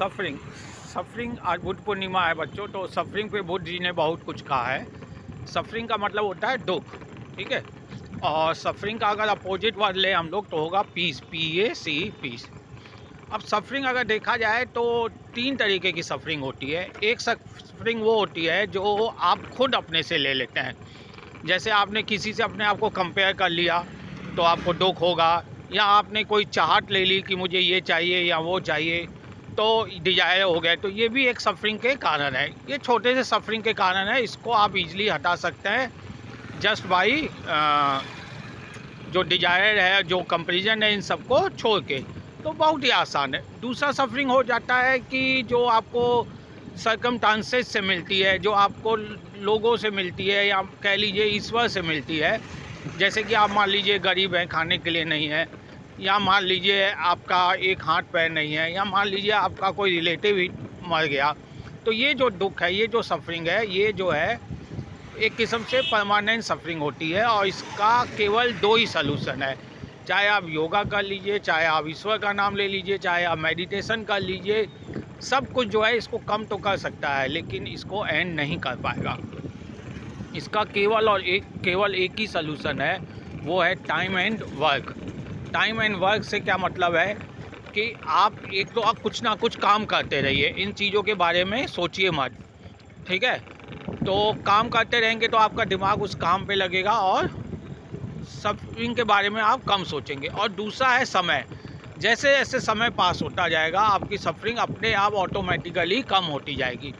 Suffering suffering आज बुद्ध पूर्णिमा है बच्चों। तो सफरिंग पे बुद्ध जी ने बहुत कुछ कहा है। सफरिंग का मतलब होता है दुख, ठीक है। और सफरिंग का अगर अपोजिट वर्ड ले हम लोग तो होगा पीस, PAC, पीस। अब सफरिंग अगर देखा जाए तो तीन तरीके की सफरिंग होती है। एक सफरिंग वो होती है जो आप खुद अपने से ले लेते हैं। जैसे आपने किसी से अपने आप को कंपेयर कर लिया तो आपको दुख होगा, या आपने कोई चाहत ले ली कि मुझे ये चाहिए या वो चाहिए तो डिजायर हो गए, तो ये भी एक सफरिंग के कारण है। ये छोटे से सफरिंग के कारण है, इसको आप इजीली हटा सकते हैं जस्ट बाई जो डिजायर है, जो कंपैरिजन है, इन सबको छोड़ के। तो बहुत ही आसान है। दूसरा सफरिंग हो जाता है कि जो आपको सरकमस्टांसेस से मिलती है, जो आपको लोगों से मिलती है, या कह लीजिए ईश्वर से मिलती है। जैसे कि आप मान लीजिए गरीब हैं, खाने के लिए नहीं है, या मान लीजिए आपका एक हाथ पैर नहीं है, या मान लीजिए आपका कोई रिलेटिव ही मर गया। तो ये जो दुख है, ये जो सफरिंग है, ये जो है एक किस्म से परमानेंट सफरिंग होती है। और इसका केवल दो ही सलूशन है। चाहे आप योगा कर लीजिए, चाहे आप ईश्वर का नाम ले लीजिए, चाहे आप मेडिटेशन कर लीजिए, सब कुछ जो है इसको कम तो कर सकता है, लेकिन इसको एंड नहीं कर पाएगा। इसका केवल एक ही सलूशन है, वो है time and work. Time and work से क्या मतलब है कि आप एक तो आप कुछ ना कुछ काम करते रहिए, इन चीज़ों के बारे में सोचिए मत, ठीक है। तो काम करते रहेंगे तो आपका दिमाग उस काम पे लगेगा और सफरिंग के बारे में आप कम सोचेंगे। और दूसरा है समय। जैसे जैसे समय पास होता जाएगा आपकी सफरिंग अपने आप ऑटोमेटिकली कम होती जाएगी।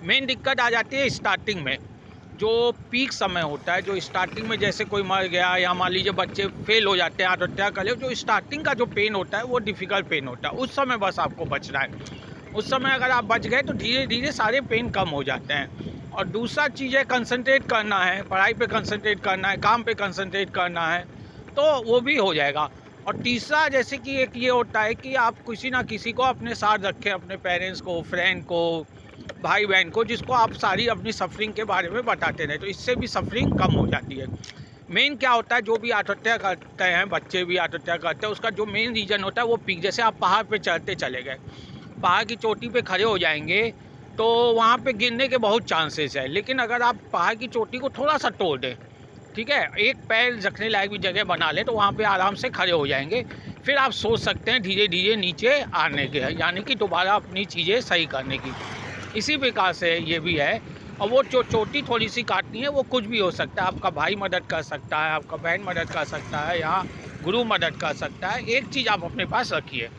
मेन दिक्कत आ जाती है स्टार्टिंग में, जो पीक समय होता है, जो स्टार्टिंग में जैसे कोई मर गया, या मान लीजिए बच्चे फेल हो जाते हैं, आत्महत्या कर ले, जो स्टार्टिंग का जो पेन होता है वो डिफ़िकल्ट पेन होता है। उस समय बस आपको बचना है। उस समय अगर आप बच गए तो धीरे धीरे सारे पेन कम हो जाते हैं। और दूसरा चीज़ है कंसंट्रेट करना है, पढ़ाई पे कंसंट्रेट करना है, काम पे कंसंट्रेट करना है, तो वो भी हो जाएगा। और तीसरा जैसे कि एक ये होता है कि आप किसी ना किसी को अपने साथ रखें, अपने पेरेंट्स को, फ्रेंड को, भाई बहन को, जिसको आप सारी अपनी सफरिंग के बारे में बताते रहें, तो इससे भी सफरिंग कम हो जाती है। मेन क्या होता है, जो भी आत्महत्या करते हैं, बच्चे भी आत्महत्या करते हैं, उसका जो मेन रीज़न होता है वो पीक। जैसे आप पहाड़ पे चढ़ते चले गए, पहाड़ की चोटी पे खड़े हो जाएंगे तो वहाँ पे गिरने के बहुत चांसेस है। लेकिन अगर आप पहाड़ की चोटी को थोड़ा सा तोड़ दें, ठीक है, एक पैर रखने लायक भी जगह बना लें, तो वहाँ पे आराम से खड़े हो जाएंगे। फिर आप सोच सकते हैं धीरे धीरे नीचे आने के, यानी कि दोबारा अपनी चीज़ें सही करने की। इसी प्रकार से ये भी है। और वो जो चोटी थोड़ी सी काटनी है वो कुछ भी हो सकता है। आपका भाई मदद कर सकता है, आपका बहन मदद कर सकता है, या गुरु मदद कर सकता है। एक चीज़ आप अपने पास रखिए।